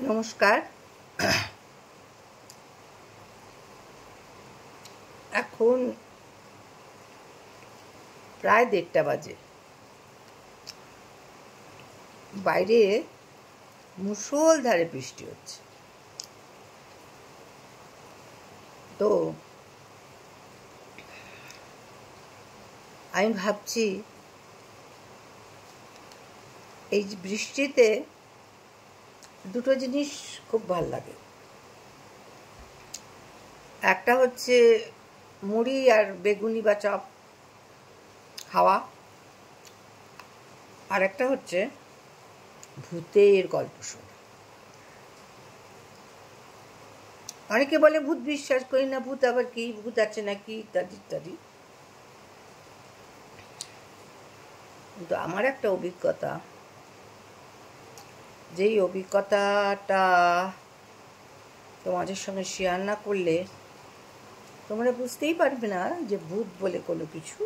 নমস্কার। এখন প্রায় 1:30 বাজে। বাইরে মুষলধারে বৃষ্টি হচ্ছে। তো আমি ভাবছি এই বৃষ্টিতে দুটো জিনিস খুব ভালো লাগে। একটা হচ্ছে মুড়ি আর বেগুনি বা চপ খাওয়া, আর একটা হচ্ছে ভূতের গল্প শোনা। অনেকে বলে ভূত বিশ্বাস করি না, ভূত আবার কি, ভূত আছে নাকি, ইত্যাদি ইত্যাদি। কিন্তু আমার একটা অভিজ্ঞতা, যেই অভিজ্ঞতাটা তোমাদের সঙ্গে শেয়ার না করলে তোমরা বুঝতেই পারবে না যে ভূত বলে কোনো কিছু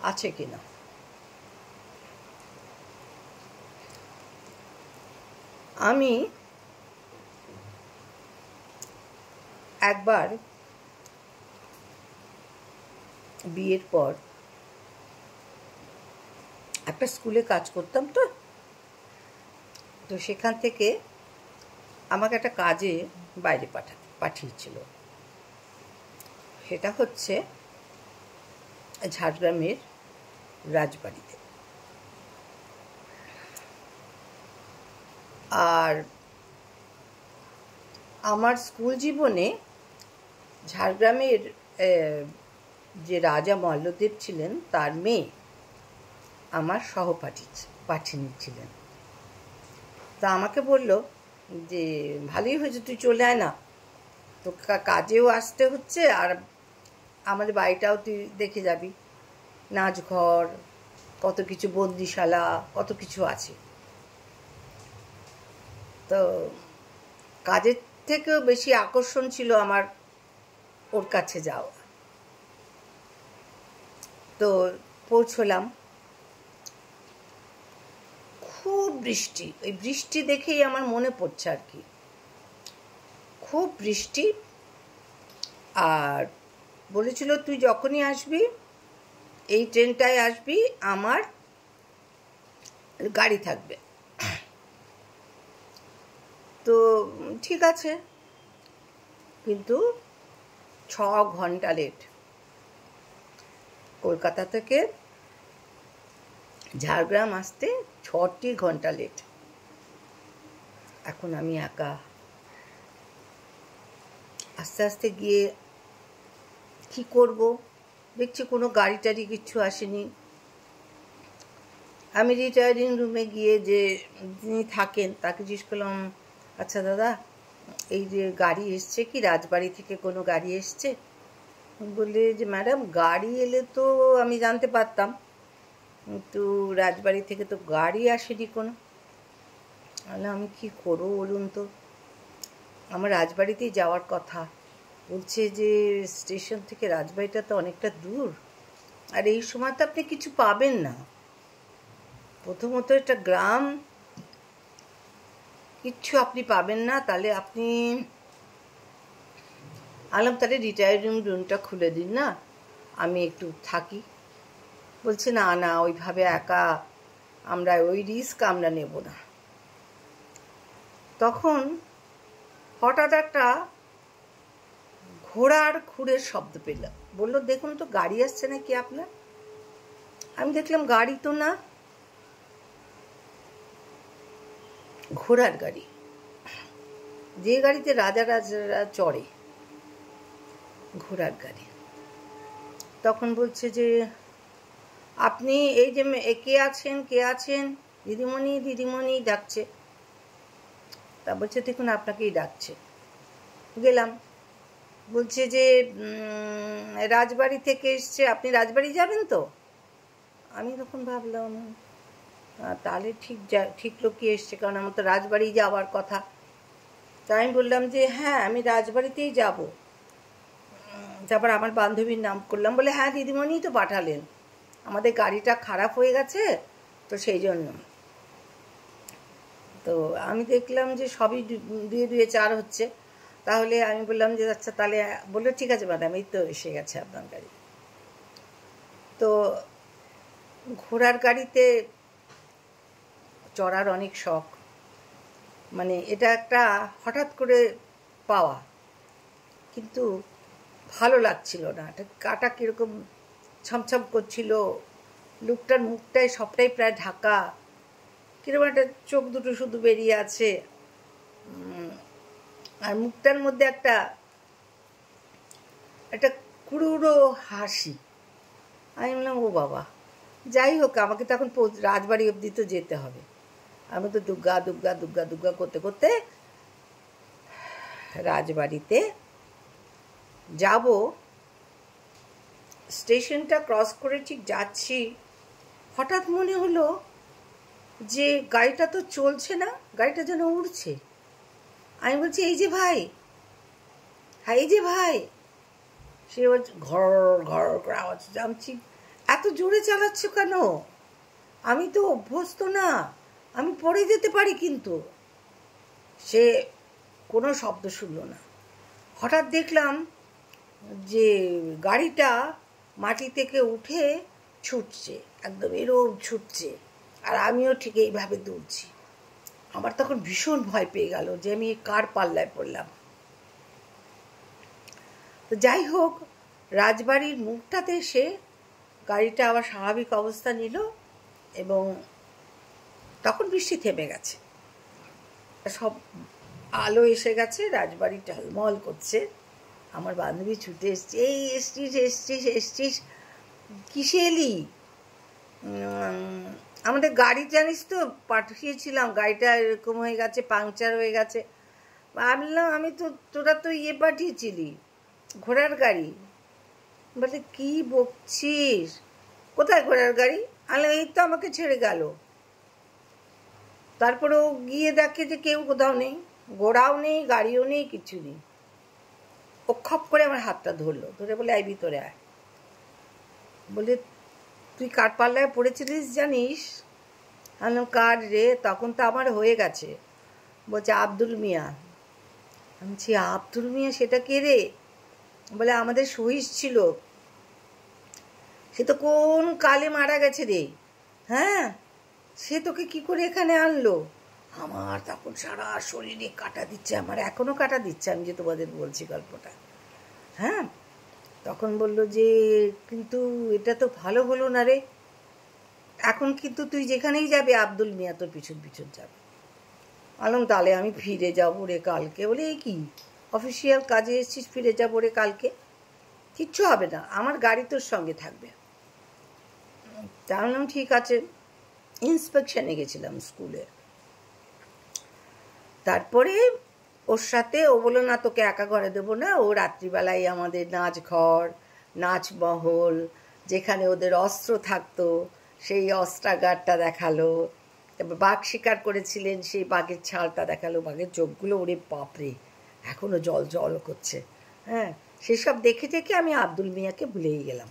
আছে কিনা। আমি একবার বিয়ের পর একটা স্কুলে কাজ করতাম, তো সেখান থেকে আমাকে একটা কাজে বাইরে পাঠিয়েছিল। সেটা হচ্ছে ঝাড়গ্রামের রাজবাড়িতে। আর আমার স্কুল জীবনে ঝাড়গ্রামের যে রাজা মল্লদেব ছিলেন তার মেয়ে আমার সহপাঠিনী ছিলেন। তা আমাকে বলল যে ভালোই হয়েছে, তুই চলে আয় না, তো কাজেও আসতে হচ্ছে আর আমাদের বাড়িটাও তুই দেখে যাবি। নাচঘর, কত কিছু, বন্দিশালা, কত কিছু আছে। তো কাজের থেকেও বেশি আকর্ষণ ছিল আমার ওর কাছে যাওয়া। তো পৌঁছলাম, খুব বৃষ্টি। ওই বৃষ্টি দেখেই আমার মনে পড়ছে আর কি, খুব বৃষ্টি। আর বলেছিল তুই যখনই আসবি এই ট্রেনটায় আসবি, আমার গাড়ি থাকবে। তো ঠিক আছে, কিন্তু 6 ঘন্টা লেট। কলকাতা থেকে ঝাড়গ্রাম আসতে 6টি ঘন্টা লেট। এখন আমি একা আস্তে আস্তে গিয়ে কি করব, দেখছি কোনো গাড়ি টাড়ি কিচ্ছু আসেনি। আমি রিটায়ারিং রুমে গিয়ে যে যিনি থাকেন তাকে জিজ্ঞেস করলাম, আচ্ছা দাদা, এই যে গাড়ি এসছে কি, রাজবাড়ি থেকে কোনো গাড়ি এসছে? বললে যে ম্যাডাম, গাড়ি এলে তো আমি জানতে পারতাম, কিন্তু রাজবাড়ি থেকে তো গাড়ি আসেনি কোনো। আমি কি করবো বলুন তো, আমার রাজবাড়িতেই যাওয়ার কথা। বলছে যে স্টেশন থেকে রাজবাড়িটা তো অনেকটা দূর, আর এই সময় তো আপনি কিছু পাবেন না। প্রথমত এটা গ্রাম, কিচ্ছু আপনি পাবেন না। তাহলে আপনি আলাম তাহলে রিটায়ারিং রুমটা খুলে দিন না, আমি একটু থাকি। বলছে না না, ওইভাবে একা আমরা ওই রিস্ক আমরা নেব না। তখন হঠাৎ একটা ঘোড়ার খুঁড়ের শব্দ পেলাম। বললো দেখুন তো গাড়ি আসছে নাকি আপনার। আমি দেখলাম গাড়ি তো না, ঘোড়ার গাড়ি, যে গাড়িতে রাজারা চড়ে, ঘোড়ার গাড়ি। তখন বলছে যে আপনি এই যে কে আছেন, দিদিমণি ডাকছে। তা বলছে দেখুন আপনাকেই ডাকছে। গেলাম, বলছে যে রাজবাড়ি থেকে এসছে, আপনি রাজবাড়ি যাবেন তো? আমি তখন ভাবলাম তাহলে ঠিক লোকই এসছে, কারণ আমার তো রাজবাড়ি যাওয়ার কথা। তাই আমি বললাম যে হ্যাঁ আমি রাজবাড়িতেই যাব। তারপর আমার বান্ধবীর নাম করলাম, বলে হ্যাঁ দিদিমণি তো পাঠালেন, আমাদের গাড়িটা খারাপ হয়ে গেছে তো সেই জন্য। তো আমি দেখলাম যে সবই 2-2 4 হচ্ছে। তাহলে আমি বললাম যে আচ্ছা তাহলে, বললো ঠিক আছে ম্যাডাম, এই তো এসে গেছে আপনার গাড়ি। তো ঘোড়ার গাড়িতে চড়ার অনেক শখ, মানে এটা একটা হঠাৎ করে পাওয়া, কিন্তু ভালো লাগছিল না। এটা কাটা কীরকম ছমছম করছিল, লোকটার মুখটাই সবটাই প্রায় ঢাকা, কীরকম একটা চোখ দুটো শুধু বেরিয়ে আছে, আর মুখটার মধ্যে একটা একটা কুড়ুড়ো হাসি। আমি বললাম ও বাবা, যাই হোক, আমাকে তখন রাজবাড়ি অবধি তো যেতে হবে। আমি তো দুগ্গা দুগ্গা দুগ্গা দুগ্গা করতে করতে রাজবাড়িতে যাব। স্টেশনটা ক্রস করে ঠিক যাচ্ছি, হঠাৎ মনে হলো যে গাড়িটা তো চলছে না, গাড়িটা যেন উড়ছে। আমি বলছি এই যে ভাই, হ্যাঁ এই যে ভাই। সে বলছে ঘর ঘর করে আওয়াজ। জানছি এত জোরে চালাচ্ছ কেন? আমি তো অভ্যস্ত না, আমি পড়ে যেতে পারি। কিন্তু সে কোনো শব্দ শুনলো না। হঠাৎ দেখলাম যে গাড়িটা মাটি থেকে উঠে ছুটছে, একদম এরম ছুটছে, আর আমিও ঠিক এইভাবে দৌড়ছি। আমার তখন ভীষণ ভয় পেয়ে গেল যে আমি কার পাল্লায় পড়লাম। তো যাই হোক, রাজবাড়ির মুখটাতে এসে গাড়িটা আবার স্বাভাবিক অবস্থা নিল, এবং তখন বৃষ্টি থেমে গেছে, সব আলো এসে গেছে, রাজবাড়ি ঝলমল করছে। আমার বান্ধবী ছুটে এসছে, এই এসছিস এসছিস এসছিস, কিসে এলি? আমাদের গাড়ি জানিস তো পাঠিয়েছিলাম, গাড়িটা এরকম হয়ে গেছে, পাংচার হয়ে গেছে। ভাবলাম আমি তো, তোরা তো ইয়ে পাঠিয়েছিলি, ঘোড়ার গাড়ি। বলে কি বকছিস? কোথায় ঘোড়ার গাড়ি? আলে এই তো আমাকে ছেড়ে গেল। তারপরে ও গিয়ে দেখে যে কেউ কোথাও নেই, ঘোড়াও নেই, গাড়িও নেই, কিছু নেই। ও খপ করে আমার হাতটা ধরলো, ধরে বলে এই ভিতরে আয়। বলে তুই কার পাল্লায় পড়েছিলিস জানিস? আমি কার রে? তখন তো আমার হয়ে গেছে। বলছে আব্দুল মিয়া। আমি বলছি আব্দুল মিয়া, সেটা কে রে? বলে আমাদের শহীদ ছিল, সে তো কোন কালে মারা গেছে রে। হ্যাঁ, সে তোকে কি করে এখানে আনলো? আমার তখন সারা শরীরে কাটা দিচ্ছে, আমার এখনো কাটা দিচ্ছে, আমি যে তোমাদের বলছি গল্পটা। হ্যাঁ, তখন বলল যে কিন্তু এটা তো ভালো হলো না রে, এখন কিন্তু তুই যেখানেই যাবে আব্দুল মিয়া তোর পিছন পিছন যাবে। আলম তাহলে আমি ফিরে যাবো রে কালকে। বলে এই কি অফিসিয়াল কাজে এসেছিস, ফিরে যাবো রে কালকে? কিচ্ছু হবে না, আমার গাড়ি তোর সঙ্গে থাকবে। তা বললাম ঠিক আছে। ইন্সপেকশনে গেছিলাম স্কুলে। তারপরে ওর সাথে ও বললো না তোকে একা ঘরে দেবো না, ও রাত্রিবেলায় আমাদের নাচ ঘর, নাচ মহল, যেখানে ওদের অস্ত্র থাকতো সেই অস্ত্রাগারটা দেখালো। তারপর বাঘ শিকার করেছিলেন সেই বাঘের ছালটা দেখালো, বাঘের চোখগুলো ওরে বাপরে এখনও জল জল করছে। হ্যাঁ, সেসব দেখে দেখে আমি আব্দুল মিয়াকে ভুলেই গেলাম।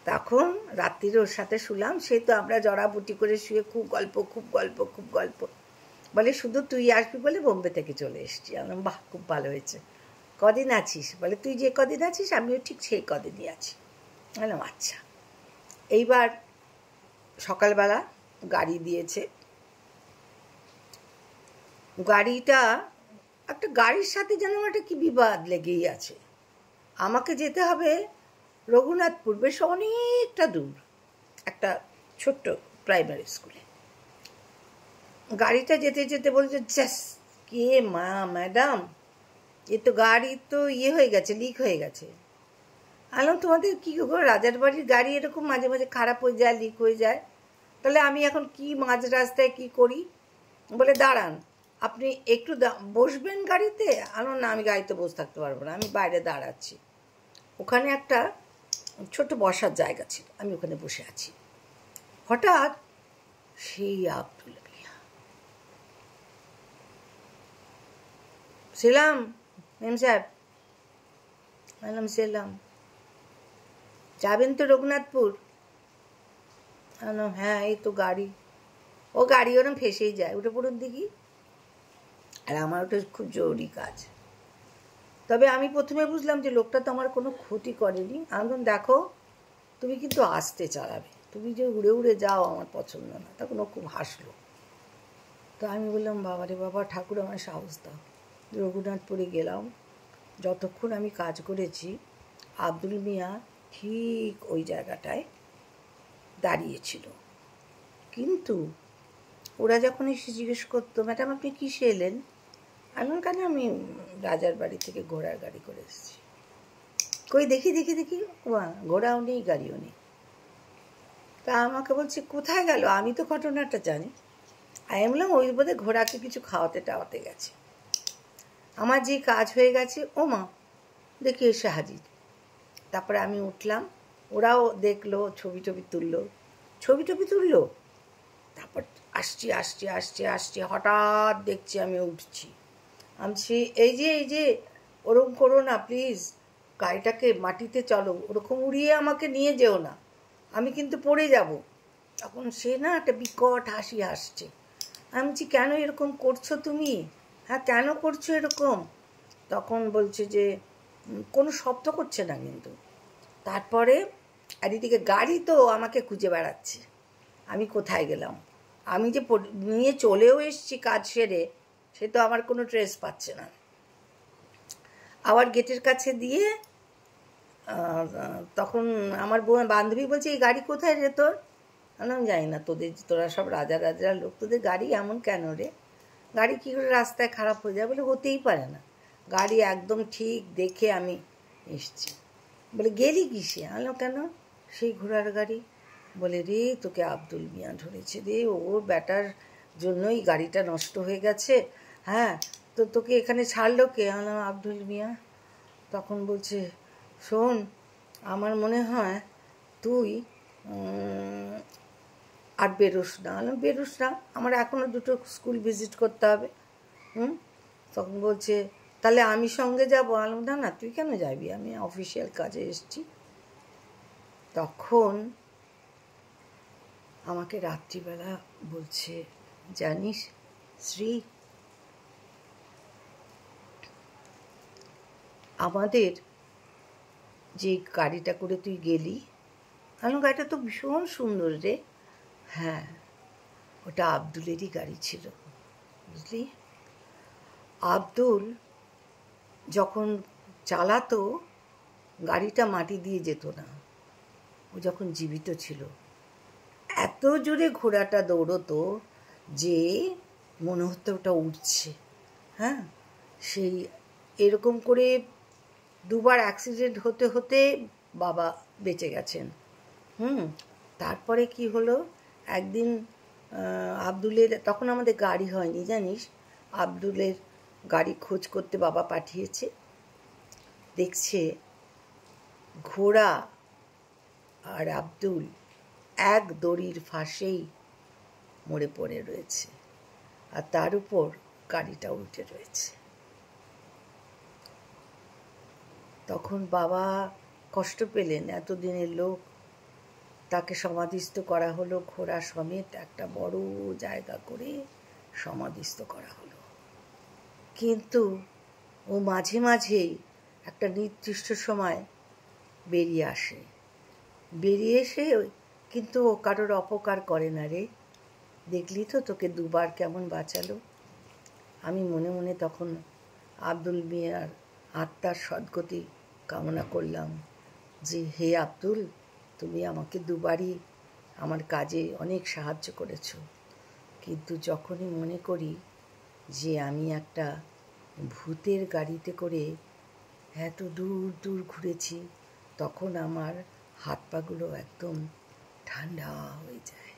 তখন রাত্রিরে ওর সাথে শুলাম, সে তো আমরা জড়াবুটি করে শুয়ে খুব গল্প খুব গল্প খুব গল্প। বলে শুধু তুই আসবি বলে বোম্বে থেকে চলে এসছি। আমি বাহ, খুব ভালো হয়েছে। কদিন আছিস? বলে তুই যে কদিন আছিস আমিও ঠিক সেই কদিনই আছি। বললাম আচ্ছা। এইবার সকালবেলা গাড়ি দিয়েছে। গাড়িটা, একটা গাড়ির সাথে যেন একটা কি বিবাদ লেগেই আছে। আমাকে যেতে হবে রঘুনাথপুর, বেশ অনেকটা দূর, একটা ছোট্ট প্রাইমারি স্কুলে। গাড়িটা যেতে যেতে বলছে জাস কে মা ম্যাডাম, এ তো গাড়ি তো ইয়ে হয়ে গেছে, লিক হয়ে গেছে। আলাম তোমাদের কী গো, রাজার বাড়ির গাড়ি এরকম মাঝে মাঝে খারাপ হয়ে যায়, লিক হয়ে যায়, তাহলে আমি এখন কি মাঝ রাস্তায় কি করি? বলে দাঁড়ান, আপনি একটু বসবেন গাড়িতে? আলো না, আমি গাড়িতে বসে থাকতে পারবো না, আমি বাইরে দাঁড়াচ্ছি। ওখানে একটা ছোট বসার জায়গা ছিল, আমি ওখানে বসে আছি। হঠাৎ সেই আব্দুল মিয়া, সেলাম মেম সাহেব। বললাম সেলাম, যাবেন তো রঘুনাথপুর? হ্যাঁ এই তো গাড়ি। ও গাড়ি ওরম ফেসেই যায়, উঠে পড়ুন দেখি। আর আমার ওটা খুব জরুরি কাজ। তবে আমি প্রথমে বুঝলাম যে লোকটা তো আমার কোনো ক্ষতি করেনি। আমি বললাম, দেখো তুমি কিন্তু আস্তে চালাবে, তুমি যে উড়ে উড়ে যাও আমার পছন্দ না। তখন ও খুব হাসলো। তো আমি বললাম, বাবা রে বাবা, ঠাকুর আমার সাহস দাও। রঘুনাথপুরে গেলাম। যতক্ষণ আমি কাজ করেছি আব্দুল মিয়া ঠিক ওই জায়গাটায় দাঁড়িয়েছিল। কিন্তু ওরা যখন এসে জিজ্ঞেস করতো, ম্যাডাম আপনি কিসে এলেন? আমি কেন, আমি রাজার বাড়ি থেকে ঘোড়ার গাড়ি করে এসেছি। কই দেখি দেখি দেখি, ঘোড়াও নেই গাড়িও নেই। তা আমাকে বলছে কোথায় গেল? আমি তো ঘটনাটা জানি। আমি বললাম ওই বোধহয় ঘোড়াকে কিছু খাওয়াতে টাওয়াতে গেছে। আমার যে কাজ হয়ে গেছে, ও মা দেখি এসে হাজির। তারপরে আমি উঠলাম, ওরাও দেখলো, ছবি টবি তুললো। তারপর আসছি আসছি আসছি আসছি, হঠাৎ দেখছি আমি উঠছি। আমি এই যে ওরকম করো না প্লিজ, গাড়িটাকে মাটিতে চলো, ওরকম উড়িয়ে আমাকে নিয়ে যেও না, আমি কিন্তু পড়ে যাব। তখন সে না একটা বিকট হাসি হাসছে। আমি বলছি কেন এরকম করছো তুমি? হ্যাঁ কেন করছো এরকম? তখন বলছে যে কোনো শব্দ করছে না কিন্তু। তারপরে আর এদিকে গাড়ি তো আমাকে খুঁজে বেড়াচ্ছে, আমি কোথায় গেলাম। আমি যে নিয়ে চলেও এসেছি কাজ সেরে, সে তো আমার কোনো ট্রেস পাচ্ছে না। আবার গেটের কাছে দিয়ে তখন আমার বান্ধবী বলছে, এই গাড়ি কোথায় রে তোর? আমি জানি না, তোরা সব রাজার লোক, তোদের গাড়ি এমন কেন রে? গাড়ি কী করে রাস্তায় খারাপ হয়ে যায়? বলে হতেই পারে না, গাড়ি একদম ঠিক দেখে আমি এসছি। বলে গেলি কিসে? আনলো কেন? সেই ঘোড়ার গাড়ি। বলে রে তোকে আব্দুল মিয়া ধরেছে রে, ওর ব্যাটার জন্যই গাড়িটা নষ্ট হয়ে গেছে। হ্যাঁ তো তোকে এখানে ছাড়লো কে? আনলাম আব্দুল মিয়া। তখন বলছে শোন, আমার মনে হয় তুই আর বেরোস না। আনলাম বেরোস না, আমার এখনও 2টো স্কুল ভিজিট করতে হবে। তখন বলছে তাহলে আমি সঙ্গে যাবো? আনলাম না না, তুই কেন যাবি, আমি অফিসিয়াল কাজে এসেছি। তখন আমাকে রাত্রিবেলা বলছে, জানিস শ্রী, আমাদের যে গাড়িটা করে তুই গেলি, আমি গাড়িটা তো ভীষণ সুন্দর রে। হ্যাঁ ওটা আব্দুলেরই গাড়ি ছিল, বুঝলি। আব্দুল যখন চালাতো গাড়িটা মাটি দিয়ে যেত না, ও যখন জীবিত ছিল। এত জোরে ঘোড়াটা দৌড়তো যে মনে হতো ওটা উঠছে। হ্যাঁ সেই এরকম করে 2বার অ্যাক্সিডেন্ট হতে হতে বাবা বেঁচে গেছেন। তারপরে কি হলো, একদিন আব্দুলের, তখন আমাদের গাড়ি হয়নি জানিস, আব্দুলের গাড়ি খোঁজ করতে বাবা পাঠিয়েছে। দেখছে ঘোড়া আর আব্দুল এক দড়ির ফাঁসেই মরে পড়ে রয়েছে, আর তার উপর গাড়িটা উল্টে রয়েছে। তখন বাবা কষ্ট পেলেন, এতদিনের লোক, তাকে সমাধিস্থ করা হলো, ঘোড়া সমেত একটা বড় জায়গা করে সমাধিস্থ করা হলো। কিন্তু ও মাঝে মাঝেই একটা নির্দিষ্ট সময় বেরিয়ে এসে কিন্তু ও কারোর অপকার করে না রে। দেখলি তো তোকে 2বার কেমন বাঁচালো। আমি মনে মনে তখন আব্দুল মিয়ার আত্মার সদ্গতি কামনা করলাম যে হে আব্দুল, তুমি আমাকে 2বারই আমার কাজে অনেক সাহায্য করেছো, কিন্তু যখনই মনে করি যে আমি একটা ভূতের গাড়িতে করে এত দূর দূর ঘুরেছি, তখন আমার হাত পাগুলো একদম ঠান্ডা হয়ে যায়।